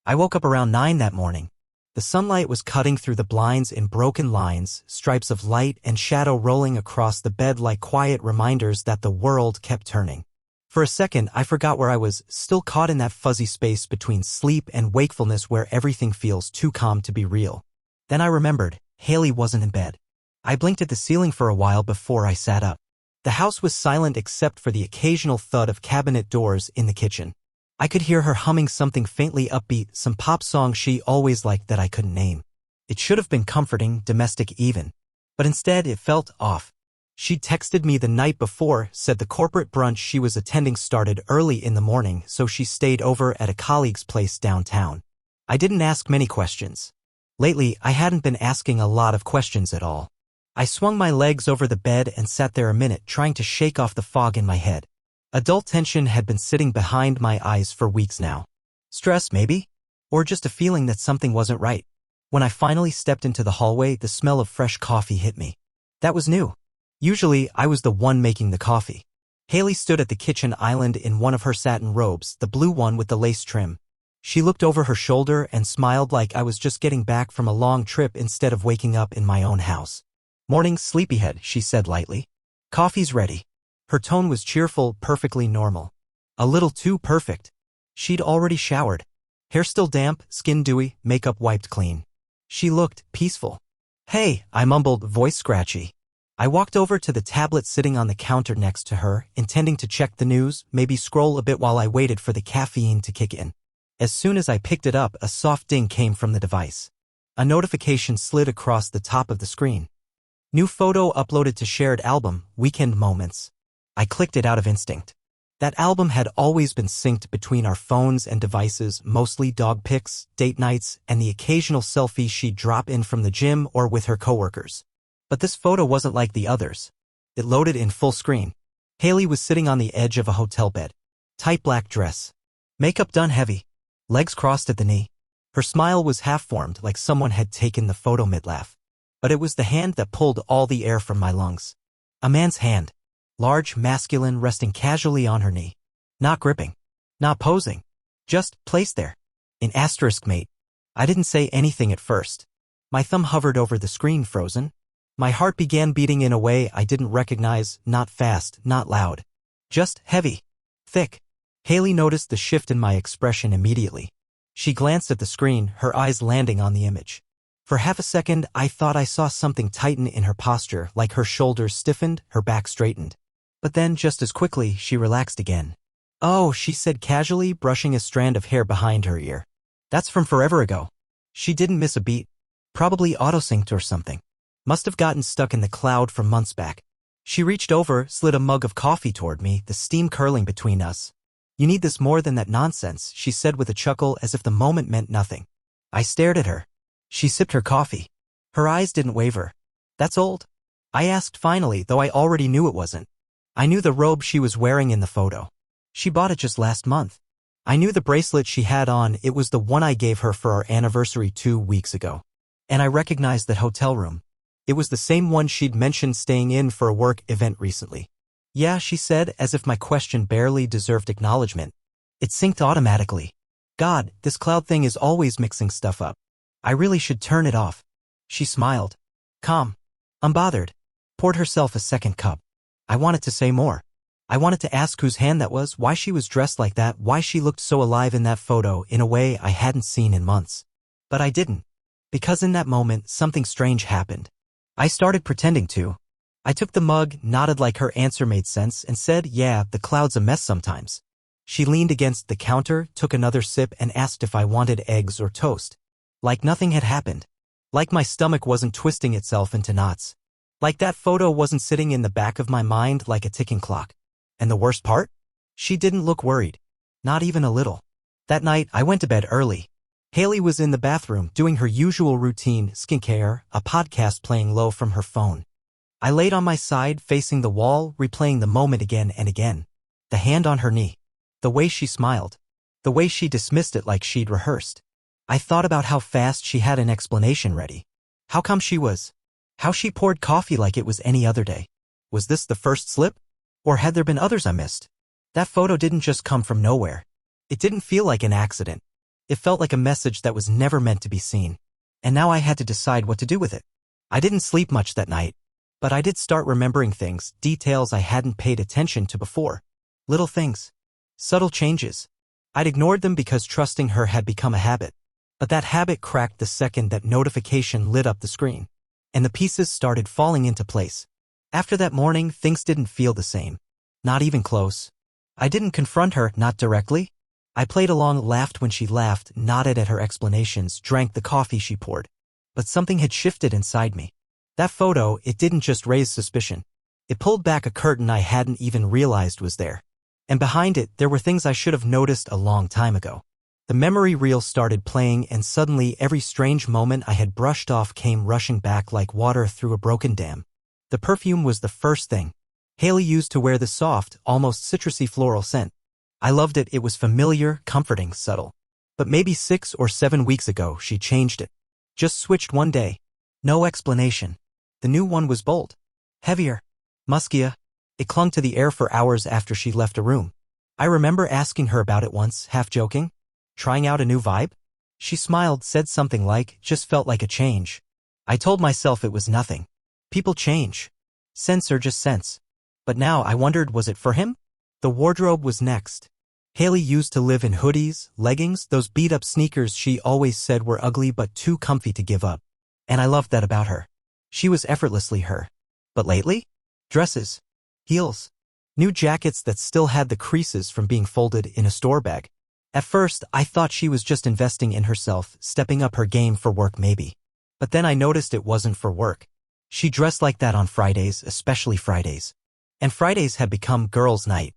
I woke up around 9 that morning. The sunlight was cutting through the blinds in broken lines, stripes of light and shadow rolling across the bed like quiet reminders that the world kept turning. For a second, I forgot where I was, still caught in that fuzzy space between sleep and wakefulness where everything feels too calm to be real. Then I remembered, Haley wasn't in bed. I blinked at the ceiling for a while before I sat up. The house was silent except for the occasional thud of cabinet doors in the kitchen. I could hear her humming something faintly upbeat, some pop song she always liked that I couldn't name. It should have been comforting, domestic even. But instead it felt off. She'd texted me the night before, said the corporate brunch she was attending started early in the morning, so she stayed over at a colleague's place downtown. I didn't ask many questions. Lately, I hadn't been asking a lot of questions at all. I swung my legs over the bed and sat there a minute trying to shake off the fog in my head. Adult tension had been sitting behind my eyes for weeks now. Stress, maybe? Or just a feeling that something wasn't right. When I finally stepped into the hallway, the smell of fresh coffee hit me. That was new. Usually, I was the one making the coffee. Haley stood at the kitchen island in one of her satin robes, the blue one with the lace trim. She looked over her shoulder and smiled like I was just getting back from a long trip instead of waking up in my own house. "Morning, sleepyhead," she said lightly. "Coffee's ready." Her tone was cheerful, perfectly normal. A little too perfect. She'd already showered. Hair still damp, skin dewy, makeup wiped clean. She looked peaceful. "Hey," I mumbled, voice scratchy. I walked over to the tablet sitting on the counter next to her, intending to check the news, maybe scroll a bit while I waited for the caffeine to kick in. As soon as I picked it up, a soft ding came from the device. A notification slid across the top of the screen. New photo uploaded to shared album, Weekend Moments. I clicked it out of instinct. That album had always been synced between our phones and devices, mostly dog pics, date nights, and the occasional selfie she'd drop in from the gym or with her coworkers. But this photo wasn't like the others. It loaded in full screen. Haley was sitting on the edge of a hotel bed. Tight black dress. Makeup done heavy. Legs crossed at the knee. Her smile was half-formed, like someone had taken the photo mid-laugh. But it was the hand that pulled all the air from my lungs. A man's hand. Large, masculine, resting casually on her knee. Not gripping. Not posing. Just placed there. In asterisk mate. I didn't say anything at first. My thumb hovered over the screen, frozen. My heart began beating in a way I didn't recognize, not fast, not loud. Just heavy. Thick. Haley noticed the shift in my expression immediately. She glanced at the screen, her eyes landing on the image. For half a second, I thought I saw something tighten in her posture, like her shoulders stiffened, her back straightened. But then, just as quickly, she relaxed again. "Oh," she said casually, brushing a strand of hair behind her ear. "That's from forever ago." She didn't miss a beat. Probably auto-synced or something. Must have gotten stuck in the cloud from months back. She reached over, slid a mug of coffee toward me, the steam curling between us. "You need this more than that nonsense," she said with a chuckle as if the moment meant nothing. I stared at her. She sipped her coffee. Her eyes didn't waver. "That's old?" I asked finally, though I already knew it wasn't. I knew the robe she was wearing in the photo. She bought it just last month. I knew the bracelet she had on, it was the one I gave her for our anniversary 2 weeks ago. And I recognized that hotel room. It was the same one she'd mentioned staying in for a work event recently. "Yeah," she said, as if my question barely deserved acknowledgement. "It synced automatically. God, this cloud thing is always mixing stuff up. I really should turn it off." She smiled. Calm. Unbothered. Poured herself a second cup. I wanted to say more. I wanted to ask whose hand that was, why she was dressed like that, why she looked so alive in that photo in a way I hadn't seen in months. But I didn't. Because in that moment, something strange happened. I started pretending to. I took the mug, nodded like her answer made sense, and said, "Yeah, the cloud's a mess sometimes." She leaned against the counter, took another sip, and asked if I wanted eggs or toast. Like nothing had happened. Like my stomach wasn't twisting itself into knots. Like that photo wasn't sitting in the back of my mind like a ticking clock. And the worst part? She didn't look worried. Not even a little. That night, I went to bed early. Haley was in the bathroom doing her usual routine, skincare, a podcast playing low from her phone. I laid on my side, facing the wall, replaying the moment again and again. The hand on her knee. The way she smiled. The way she dismissed it like she'd rehearsed. I thought about how fast she had an explanation ready. How come she was? How she poured coffee like it was any other day. Was this the first slip? Or had there been others I missed? That photo didn't just come from nowhere. It didn't feel like an accident. It felt like a message that was never meant to be seen. And now I had to decide what to do with it. I didn't sleep much that night, but I did start remembering things, details I hadn't paid attention to before. Little things. Subtle changes. I'd ignored them because trusting her had become a habit. But that habit cracked the second that notification lit up the screen. And the pieces started falling into place. After that morning, things didn't feel the same. Not even close. I didn't confront her, not directly. I played along, laughed when she laughed, nodded at her explanations, drank the coffee she poured. But something had shifted inside me. That photo, it didn't just raise suspicion. It pulled back a curtain I hadn't even realized was there. And behind it, there were things I should have noticed a long time ago. The memory reel started playing, and suddenly every strange moment I had brushed off came rushing back like water through a broken dam. The perfume was the first thing. Haley used to wear the soft, almost citrusy floral scent. I loved it. It was familiar, comforting, subtle. But maybe 6 or 7 weeks ago, she changed it. Just switched one day. No explanation. The new one was bold. Heavier. Muskier. It clung to the air for hours after she left a room. I remember asking her about it once, half joking. Trying out a new vibe? She smiled, said something like, just felt like a change. I told myself it was nothing. People change. Scents are just scents. But now I wondered, was it for him? The wardrobe was next. Haley used to live in hoodies, leggings, those beat-up sneakers she always said were ugly but too comfy to give up. And I loved that about her. She was effortlessly her. But lately? Dresses. Heels. New jackets that still had the creases from being folded in a store bag. At first, I thought she was just investing in herself, stepping up her game for work maybe. But then I noticed it wasn't for work. She dressed like that on Fridays, especially Fridays. And Fridays had become girls' night.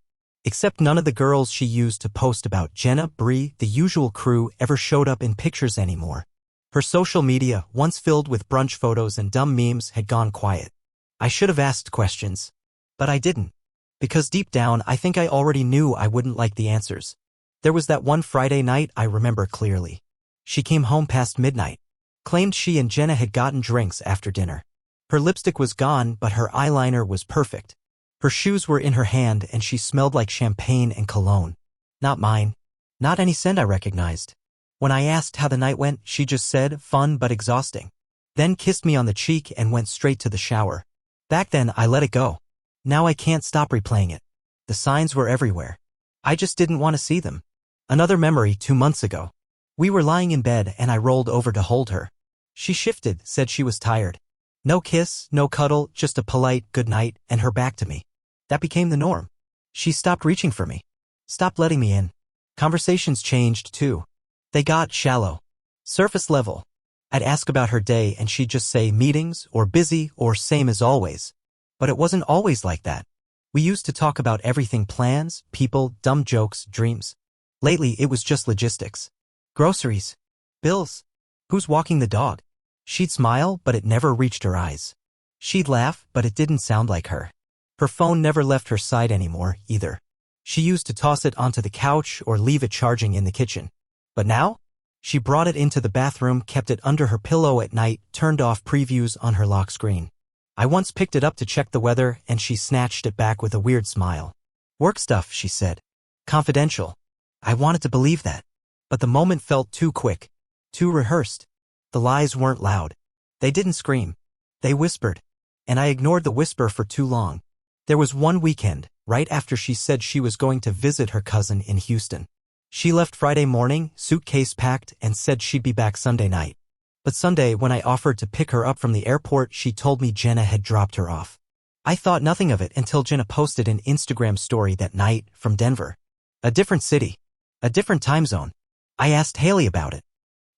Except none of the girls she used to post about Jenna, Bree, the usual crew ever showed up in pictures anymore. Her social media, once filled with brunch photos and dumb memes, had gone quiet. I should have asked questions. But I didn't. Because deep down, I think I already knew I wouldn't like the answers. There was that one Friday night I remember clearly. She came home past midnight. Claimed she and Jenna had gotten drinks after dinner. Her lipstick was gone, but her eyeliner was perfect. Her shoes were in her hand, and she smelled like champagne and cologne. Not mine. Not any scent I recognized. When I asked how the night went, she just said, fun but exhausting. Then kissed me on the cheek and went straight to the shower. Back then, I let it go. Now I can't stop replaying it. The signs were everywhere. I just didn't want to see them. Another memory 2 months ago. We were lying in bed and I rolled over to hold her. She shifted, said she was tired. No kiss, no cuddle, just a polite good night and her back to me. That became the norm. She stopped reaching for me. Stopped letting me in. Conversations changed too. They got shallow. Surface level. I'd ask about her day and she'd just say meetings or busy or same as always. But it wasn't always like that. We used to talk about everything: plans, people, dumb jokes, dreams. Lately, it was just logistics. Groceries. Bills. Who's walking the dog? She'd smile, but it never reached her eyes. She'd laugh, but it didn't sound like her. Her phone never left her side anymore, either. She used to toss it onto the couch or leave it charging in the kitchen. But now? She brought it into the bathroom, kept it under her pillow at night, turned off previews on her lock screen. I once picked it up to check the weather, and she snatched it back with a weird smile. Work stuff, she said. Confidential. I wanted to believe that. But the moment felt too quick. Too rehearsed. The lies weren't loud. They didn't scream. They whispered. And I ignored the whisper for too long. There was one weekend, right after she said she was going to visit her cousin in Houston. She left Friday morning, suitcase packed, and said she'd be back Sunday night. But Sunday, when I offered to pick her up from the airport, she told me Jenna had dropped her off. I thought nothing of it until Jenna posted an Instagram story that night from Denver. A different city. A different time zone. I asked Haley about it.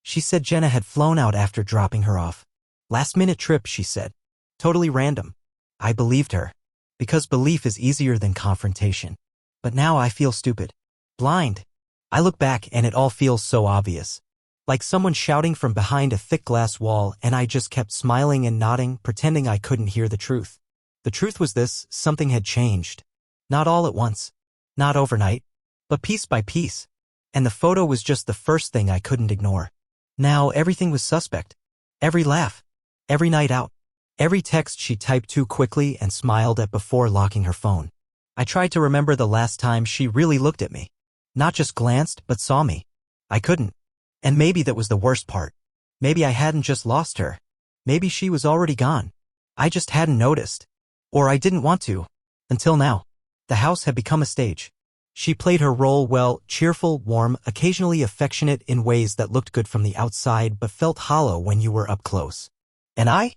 She said Jenna had flown out after dropping her off. Last-minute trip, she said. Totally random. I believed her. Because belief is easier than confrontation. But now I feel stupid. Blind. I look back and it all feels so obvious. Like someone shouting from behind a thick glass wall, and I just kept smiling and nodding, pretending I couldn't hear the truth. The truth was this: something had changed. Not all at once. Not overnight. But piece by piece. And the photo was just the first thing I couldn't ignore. Now everything was suspect. Every laugh. Every night out. Every text she typed too quickly and smiled at before locking her phone. I tried to remember the last time she really looked at me. Not just glanced, but saw me. I couldn't. And maybe that was the worst part. Maybe I hadn't just lost her. Maybe she was already gone. I just hadn't noticed. Or I didn't want to. Until now. The house had become a stage. She played her role well, cheerful, warm, occasionally affectionate in ways that looked good from the outside but felt hollow when you were up close. And I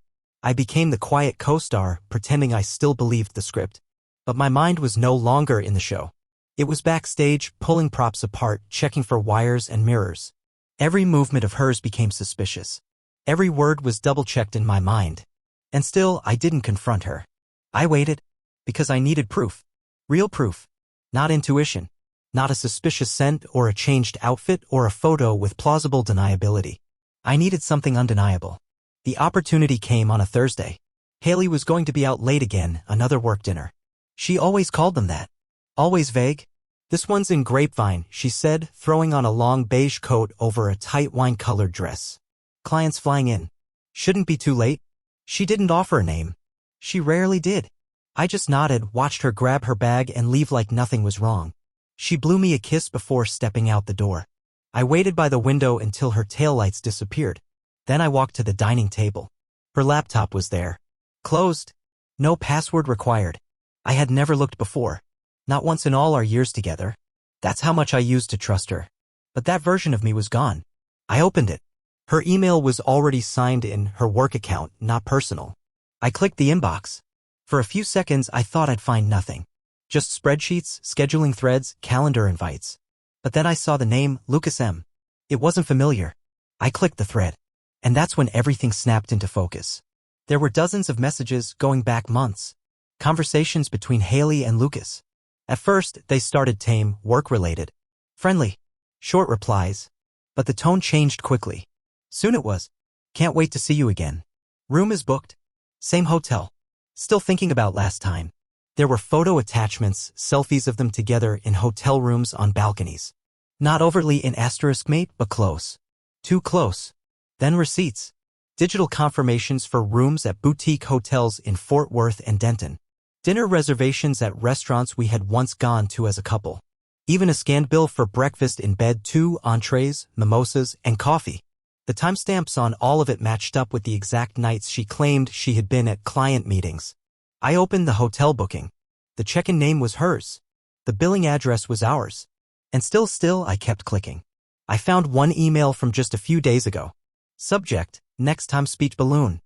became the quiet co-star, pretending I still believed the script. But my mind was no longer in the show. It was backstage, pulling props apart, checking for wires and mirrors. Every movement of hers became suspicious. Every word was double-checked in my mind. And still, I didn't confront her. I waited. Because I needed proof. Real proof. Not intuition. Not a suspicious scent or a changed outfit or a photo with plausible deniability. I needed something undeniable. The opportunity came on a Thursday. Haley was going to be out late again, another work dinner. She always called them that. Always vague. This one's in Grapevine, she said, throwing on a long beige coat over a tight wine-colored dress. Clients flying in. Shouldn't be too late. She didn't offer a name. She rarely did. I just nodded, watched her grab her bag and leave like nothing was wrong. She blew me a kiss before stepping out the door. I waited by the window until her taillights disappeared. Then I walked to the dining table. Her laptop was there. Closed. No password required. I had never looked before. Not once in all our years together. That's how much I used to trust her. But that version of me was gone. I opened it. Her email was already signed in, her work account, not personal. I clicked the inbox. For a few seconds I thought I'd find nothing. Just spreadsheets, scheduling threads, calendar invites. But then I saw the name, Lucas M. It wasn't familiar. I clicked the thread. And that's when everything snapped into focus. There were dozens of messages going back months. Conversations between Haley and Lucas. At first, they started tame, work-related. Friendly. Short replies. But the tone changed quickly. Soon it was. Can't wait to see you again. Room is booked. Same hotel. Still thinking about last time. There were photo attachments, selfies of them together in hotel rooms on balconies. Not overtly in asterisk mate, but close. Too close. Then receipts. Digital confirmations for rooms at boutique hotels in Fort Worth and Denton. Dinner reservations at restaurants we had once gone to as a couple. Even a scanned bill for breakfast in bed, 2 entrees, mimosas, and coffee. The timestamps on all of it matched up with the exact nights she claimed she had been at client meetings. I opened the hotel booking. The check-in name was hers. The billing address was ours. And still I kept clicking. I found one email from just a few days ago. Subject, next time speech balloon.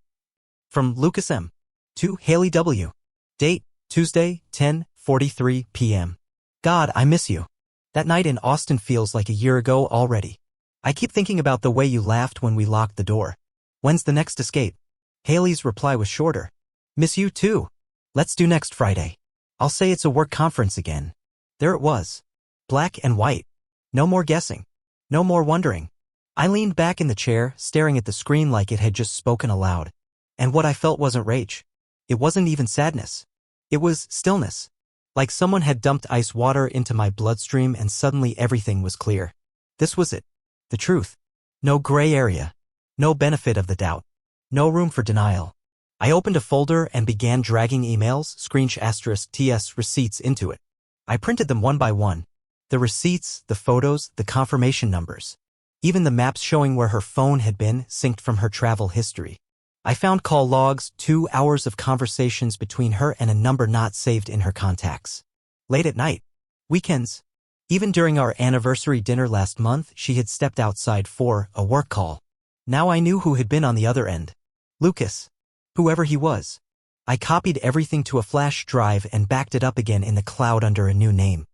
From Lucas M. To Haley W. Date, Tuesday, 10:43 p.m. God, I miss you. That night in Austin feels like a year ago already. I keep thinking about the way you laughed when we locked the door. When's the next escape? Haley's reply was shorter. Miss you too. Let's do next Friday. I'll say it's a work conference again. There it was. Black and white. No more guessing. No more wondering. I leaned back in the chair, staring at the screen like it had just spoken aloud. And what I felt wasn't rage. It wasn't even sadness. It was stillness. Like someone had dumped ice water into my bloodstream and suddenly everything was clear. This was it. The truth. No gray area. No benefit of the doubt. No room for denial. I opened a folder and began dragging emails, *TS receipts into it. I printed them one by one. The receipts, the photos, the confirmation numbers. Even the maps showing where her phone had been, synced from her travel history. I found call logs, 2 hours of conversations between her and a number not saved in her contacts. Late at night. Weekends. Even during our anniversary dinner last month, she had stepped outside for a work call. Now I knew who had been on the other end. Lucas. Whoever he was. I copied everything to a flash drive and backed it up again in the cloud under a new name.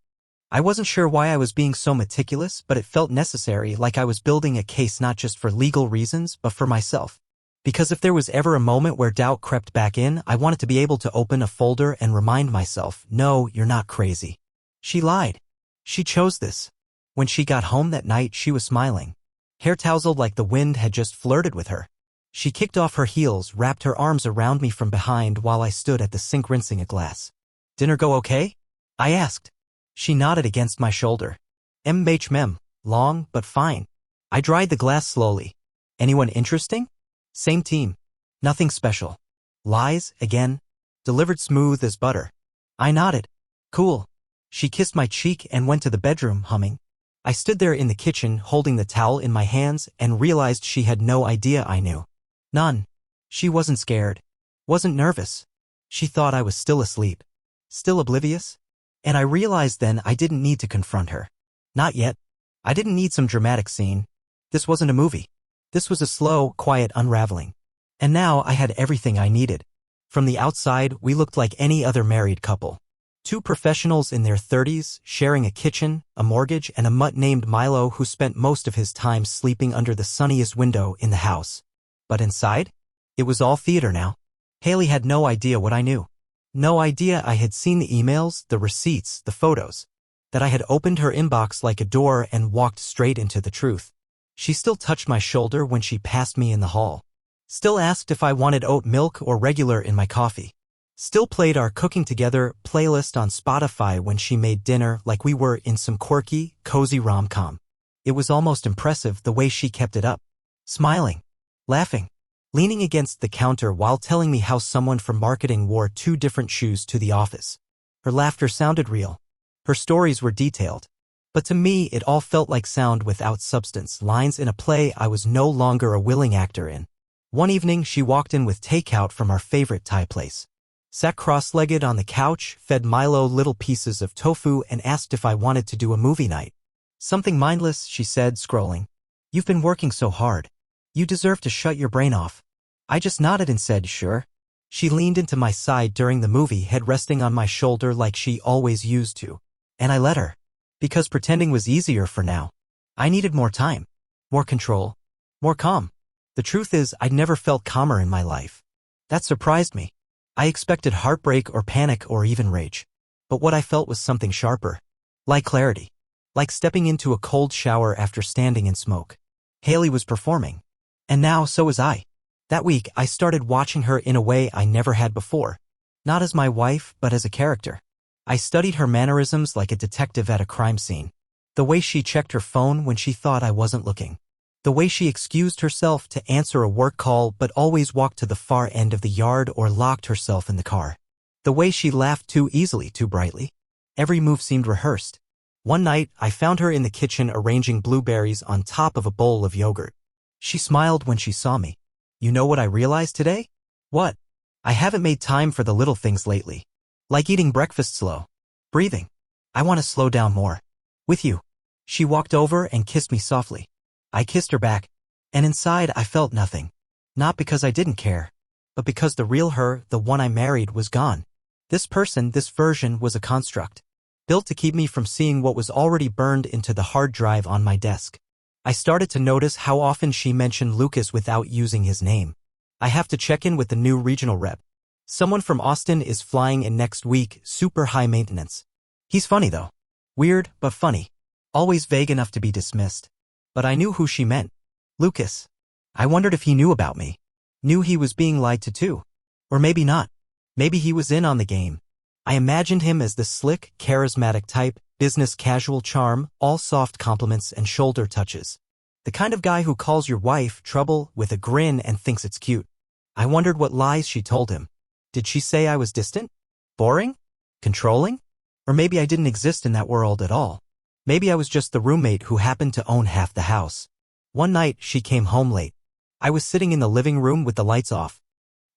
I wasn't sure why I was being so meticulous, but it felt necessary, like I was building a case not just for legal reasons, but for myself. Because if there was ever a moment where doubt crept back in, I wanted to be able to open a folder and remind myself, no, you're not crazy. She lied. She chose this. When she got home that night, she was smiling. Hair tousled like the wind had just flirted with her. She kicked off her heels, wrapped her arms around me from behind while I stood at the sink rinsing a glass. Dinner go okay? I asked. She nodded against my shoulder. Mem, long, but fine. I dried the glass slowly. Anyone interesting? Same team. Nothing special. Lies, again. Delivered smooth as butter. I nodded. Cool. She kissed my cheek and went to the bedroom, humming. I stood there in the kitchen holding the towel in my hands and realized she had no idea I knew. None. She wasn't scared. Wasn't nervous. She thought I was still asleep. Still oblivious? And I realized then I didn't need to confront her. Not yet. I didn't need some dramatic scene. This wasn't a movie. This was a slow, quiet unraveling. And now I had everything I needed. From the outside, we looked like any other married couple. Two professionals in their 30s, sharing a kitchen, a mortgage, and a mutt named Milo who spent most of his time sleeping under the sunniest window in the house. But inside? It was all theater now. Haley had no idea what I knew. No idea I had seen the emails, the receipts, the photos. That I had opened her inbox like a door and walked straight into the truth. She still touched my shoulder when she passed me in the hall. Still asked if I wanted oat milk or regular in my coffee. Still played our Cooking Together playlist on Spotify when she made dinner like we were in some quirky, cozy rom-com. It was almost impressive the way she kept it up. Smiling. Laughing. Leaning against the counter while telling me how someone from marketing wore 2 different shoes to the office. Her laughter sounded real. Her stories were detailed. But to me it all felt like sound without substance, lines in a play I was no longer a willing actor in. One evening she walked in with takeout from our favorite Thai place. Sat cross-legged on the couch, fed Milo little pieces of tofu and asked if I wanted to do a movie night. Something mindless, she said, scrolling. You've been working so hard. You deserve to shut your brain off. I just nodded and said, sure. She leaned into my side during the movie, head resting on my shoulder like she always used to. And I let her. Because pretending was easier for now. I needed more time. More control. More calm. The truth is, I'd never felt calmer in my life. That surprised me. I expected heartbreak or panic or even rage. But what I felt was something sharper. Like clarity. Like stepping into a cold shower after standing in smoke. Haley was performing. And now so was I. That week, I started watching her in a way I never had before. Not as my wife, but as a character. I studied her mannerisms like a detective at a crime scene. The way she checked her phone when she thought I wasn't looking. The way she excused herself to answer a work call but always walked to the far end of the yard or locked herself in the car. The way she laughed too easily, too brightly. Every move seemed rehearsed. One night, I found her in the kitchen arranging blueberries on top of a bowl of yogurt. She smiled when she saw me. You know what I realized today? What? I haven't made time for the little things lately. Like eating breakfast slow. Breathing. I want to slow down more. With you. She walked over and kissed me softly. I kissed her back. And inside I felt nothing. Not because I didn't care. But because the real her, the one I married, was gone. This person, this version, was a construct. Built to keep me from seeing what was already burned into the hard drive on my desk. I started to notice how often she mentioned Lucas without using his name. I have to check in with the new regional rep. Someone from Austin is flying in next week, super high maintenance. He's funny though. Weird, but funny. Always vague enough to be dismissed. But I knew who she meant. Lucas. I wondered if he knew about me. Knew he was being lied to too. Or maybe not. Maybe he was in on the game. I imagined him as the slick, charismatic type, business casual charm, all soft compliments and shoulder touches. The kind of guy who calls your wife trouble with a grin and thinks it's cute. I wondered what lies she told him. Did she say I was distant? Boring? Controlling? Or maybe I didn't exist in that world at all. Maybe I was just the roommate who happened to own half the house. One night, she came home late. I was sitting in the living room with the lights off.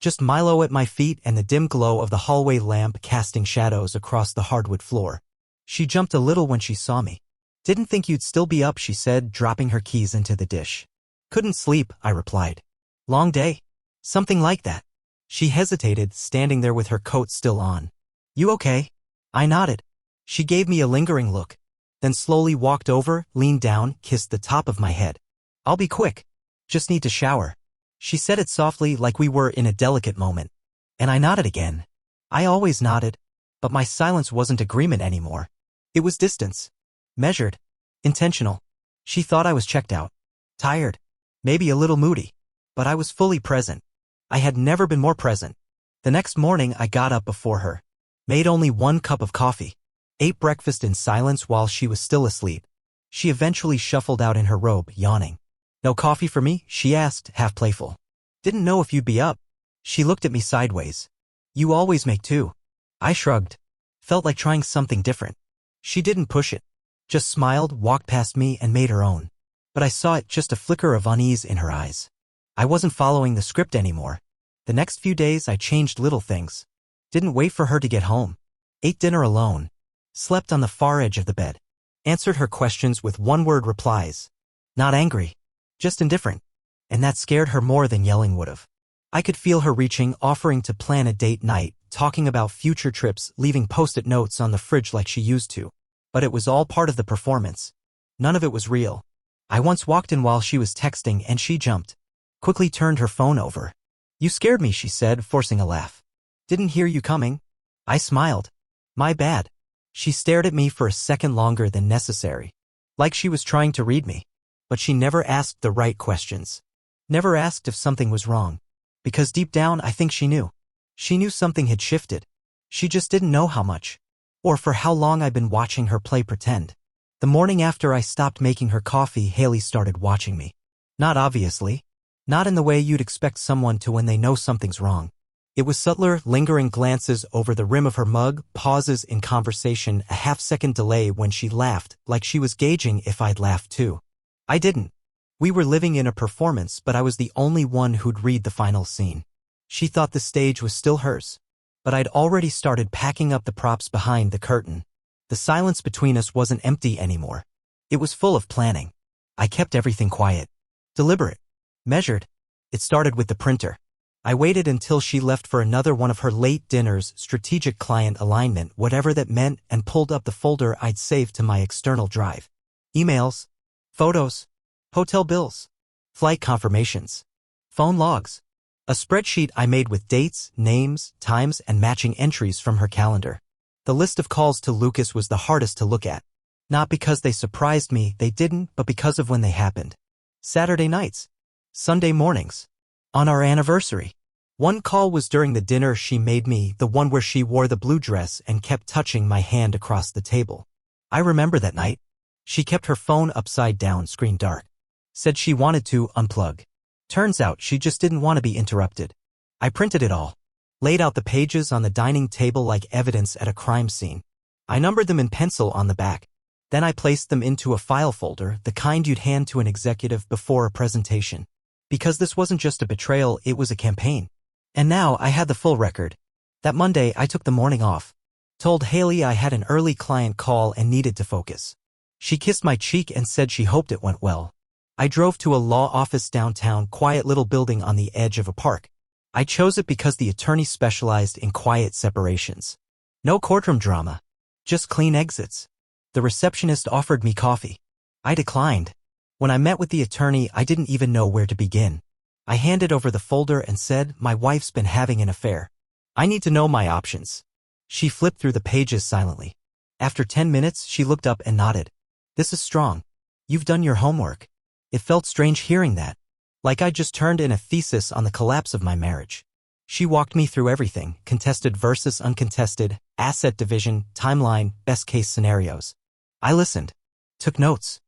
Just Milo at my feet and the dim glow of the hallway lamp casting shadows across the hardwood floor. She jumped a little when she saw me. Didn't think you'd still be up, she said, dropping her keys into the dish. Couldn't sleep, I replied. Long day? Something like that. She hesitated, standing there with her coat still on. You okay? I nodded. She gave me a lingering look. Then slowly walked over, leaned down, kissed the top of my head. I'll be quick. Just need to shower. She said it softly like we were in a delicate moment. And I nodded again. I always nodded. But my silence wasn't agreement anymore. It was distance. Measured. Intentional. She thought I was checked out. Tired. Maybe a little moody. But I was fully present. I had never been more present. The next morning I got up before her. Made only 1 cup of coffee. Ate breakfast in silence while she was still asleep. She eventually shuffled out in her robe, yawning. No coffee for me? She asked, half playful. Didn't know if you'd be up. She looked at me sideways. You always make 2. I shrugged. Felt like trying something different. She didn't push it. Just smiled, walked past me, and made her own. But I saw it, just a flicker of unease in her eyes. I wasn't following the script anymore. The next few days I changed little things. Didn't wait for her to get home. Ate dinner alone. Slept on the far edge of the bed. Answered her questions with one-word replies. Not angry. Just indifferent. And that scared her more than yelling would've. I could feel her reaching, offering to plan a date night, talking about future trips, leaving post-it notes on the fridge like she used to. But it was all part of the performance. None of it was real. I once walked in while she was texting and she jumped. Quickly turned her phone over. You scared me, she said, forcing a laugh. Didn't hear you coming. I smiled. My bad. She stared at me for a second longer than necessary. Like she was trying to read me. But she never asked the right questions. Never asked if something was wrong. Because deep down I think she knew. She knew something had shifted. She just didn't know how much. Or for how long I'd been watching her play pretend. The morning after I stopped making her coffee, Haley started watching me. Not obviously. Not in the way you'd expect someone to when they know something's wrong. It was subtler, lingering glances over the rim of her mug, pauses in conversation, a half-second delay when she laughed, like she was gauging if I'd laughed too. I didn't. We were living in a performance, but I was the only one who'd read the final scene. She thought the stage was still hers. But I'd already started packing up the props behind the curtain. The silence between us wasn't empty anymore. It was full of planning. I kept everything quiet. Deliberate. Measured. It started with the printer. I waited until she left for another one of her late dinners, strategic client alignment, whatever that meant, and pulled up the folder I'd saved to my external drive. Emails. Photos. Hotel bills. Flight confirmations. Phone logs. A spreadsheet I made with dates, names, times, and matching entries from her calendar. The list of calls to Lucas was the hardest to look at. Not because they surprised me, they didn't, but because of when they happened. Saturday nights. Sunday mornings. On our anniversary. One call was during the dinner she made me, the one where she wore the blue dress and kept touching my hand across the table. I remember that night. She kept her phone upside down, screen dark. Said she wanted to unplug. Turns out she just didn't want to be interrupted. I printed it all. Laid out the pages on the dining table like evidence at a crime scene. I numbered them in pencil on the back. Then I placed them into a file folder, the kind you'd hand to an executive before a presentation. Because this wasn't just a betrayal, it was a campaign. And now I had the full record. That Monday I took the morning off. Told Haley I had an early client call and needed to focus. She kissed my cheek and said she hoped it went well. I drove to a law office downtown, quiet little building on the edge of a park. I chose it because the attorney specialized in quiet separations. No courtroom drama. Just clean exits. The receptionist offered me coffee. I declined. When I met with the attorney, I didn't even know where to begin. I handed over the folder and said, my wife's been having an affair. I need to know my options. She flipped through the pages silently. After 10 minutes, she looked up and nodded. This is strong. You've done your homework. It felt strange hearing that. Like I just turned in a thesis on the collapse of my marriage. She walked me through everything, contested versus uncontested, asset division, timeline, best-case scenarios. I listened. Took notes.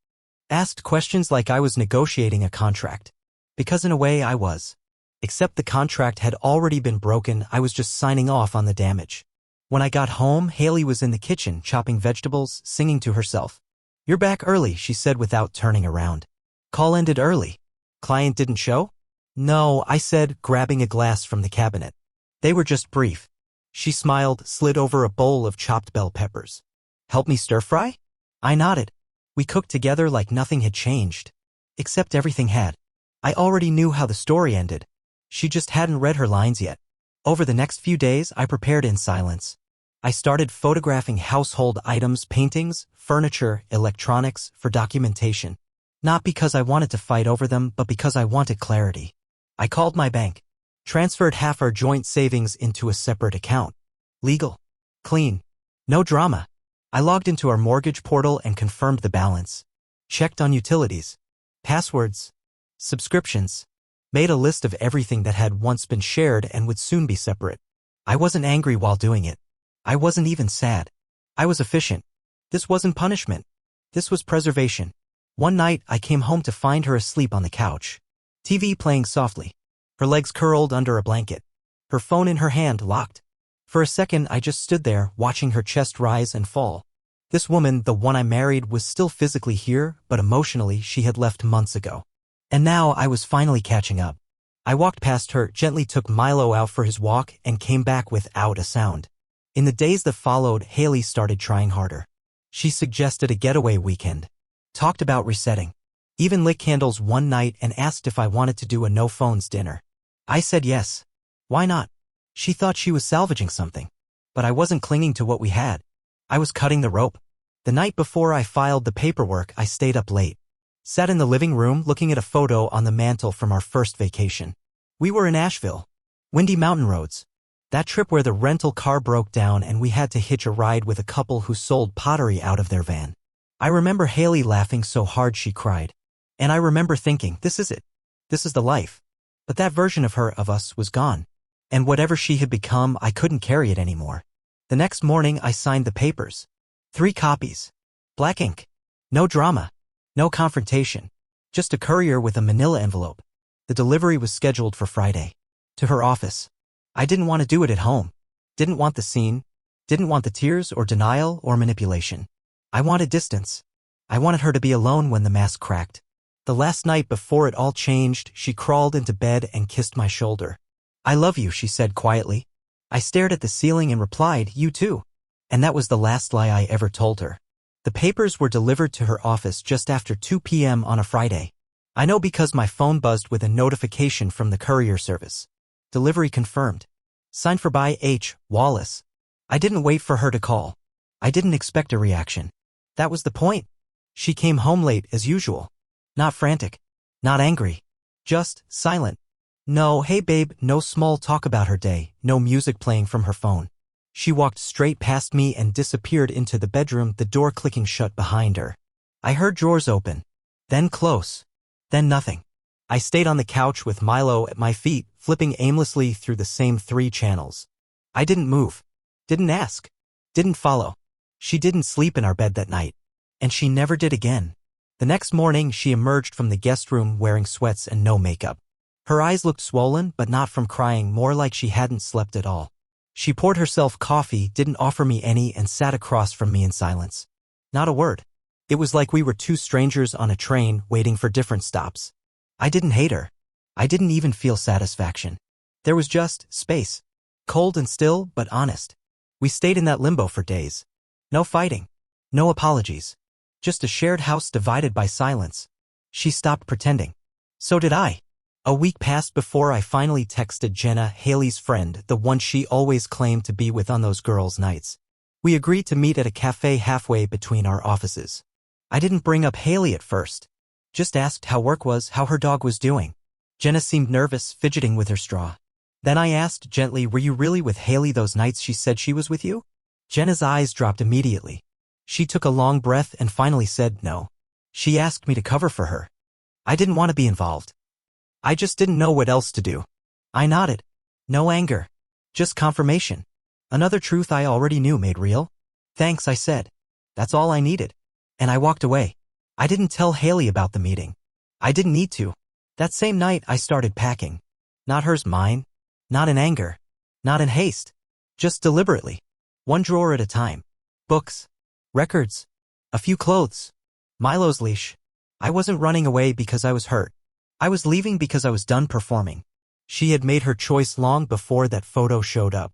Asked questions like I was negotiating a contract. Because in a way I was. Except the contract had already been broken, I was just signing off on the damage. When I got home, Haley was in the kitchen, chopping vegetables, singing to herself. You're back early, she said without turning around. Call ended early. Client didn't show? No, I said, grabbing a glass from the cabinet. They were just brief. She smiled, slid over a bowl of chopped bell peppers. Help me stir fry? I nodded. We cooked together like nothing had changed. Except everything had. I already knew how the story ended. She just hadn't read her lines yet. Over the next few days, I prepared in silence. I started photographing household items, paintings, furniture, electronics, for documentation. Not because I wanted to fight over them, but because I wanted clarity. I called my bank. Transferred half our joint savings into a separate account. Legal. Clean. No drama. I logged into our mortgage portal and confirmed the balance. Checked on utilities. Passwords. Subscriptions. Made a list of everything that had once been shared and would soon be separate. I wasn't angry while doing it. I wasn't even sad. I was efficient. This wasn't punishment. This was preservation. One night, I came home to find her asleep on the couch. TV playing softly. Her legs curled under a blanket. Her phone in her hand, locked. For a second, I just stood there, watching her chest rise and fall. This woman, the one I married, was still physically here, but emotionally she had left months ago. And now I was finally catching up. I walked past her, gently took Milo out for his walk, and came back without a sound. In the days that followed, Haley started trying harder. She suggested a getaway weekend, talked about resetting, even lit candles one night and asked if I wanted to do a no-phones dinner. I said yes. Why not? She thought she was salvaging something. But I wasn't clinging to what we had. I was cutting the rope. The night before I filed the paperwork, I stayed up late. Sat in the living room looking at a photo on the mantle from our first vacation. We were in Asheville. Windy mountain roads. That trip where the rental car broke down and we had to hitch a ride with a couple who sold pottery out of their van. I remember Haley laughing so hard she cried. And I remember thinking, this is it. This is the life. But that version of her, of us, was gone. And whatever she had become, I couldn't carry it anymore. The next morning I signed the papers. 3 copies. Black ink. No drama. No confrontation. Just a courier with a manila envelope. The delivery was scheduled for Friday. To her office. I didn't want to do it at home. Didn't want the scene. Didn't want the tears or denial or manipulation. I wanted distance. I wanted her to be alone when the mask cracked. The last night before it all changed, she crawled into bed and kissed my shoulder. I love you, she said quietly. I stared at the ceiling and replied, you too. And that was the last lie I ever told her. The papers were delivered to her office just after 2 p.m. on a Friday. I know because my phone buzzed with a notification from the courier service. Delivery confirmed. Signed for by H. Wallace. I didn't wait for her to call. I didn't expect a reaction. That was the point. She came home late as usual. Not frantic. Not angry. Just silent. No, hey babe, no small talk about her day, no music playing from her phone. She walked straight past me and disappeared into the bedroom, the door clicking shut behind her. I heard drawers open. Then close. Then nothing. I stayed on the couch with Milo at my feet, flipping aimlessly through the same 3 channels. I didn't move. Didn't ask. Didn't follow. She didn't sleep in our bed that night. And she never did again. The next morning, she emerged from the guest room wearing sweats and no makeup. Her eyes looked swollen, but not from crying, more like she hadn't slept at all. She poured herself coffee, didn't offer me any, and sat across from me in silence. Not a word. It was like we were 2 strangers on a train waiting for different stops. I didn't hate her. I didn't even feel satisfaction. There was just space. Cold and still, but honest. We stayed in that limbo for days. No fighting. No apologies. Just a shared house divided by silence. She stopped pretending. So did I. A week passed before I finally texted Jenna, Haley's friend, the one she always claimed to be with on those girls' nights. We agreed to meet at a cafe halfway between our offices. I didn't bring up Haley at first. Just asked how work was, how her dog was doing. Jenna seemed nervous, fidgeting with her straw. Then I asked gently, were you really with Haley those nights she said she was with you? Jenna's eyes dropped immediately. She took a long breath and finally said no. She asked me to cover for her. I didn't want to be involved. I just didn't know what else to do. I nodded. No anger. Just confirmation. Another truth I already knew made real. Thanks, I said. That's all I needed. And I walked away. I didn't tell Haley about the meeting. I didn't need to. That same night I started packing. Not hers, mine. Not in anger. Not in haste. Just deliberately. 1 drawer at a time. Books. Records. A few clothes. Milo's leash. I wasn't running away because I was hurt. I was leaving because I was done performing. She had made her choice long before that photo showed up.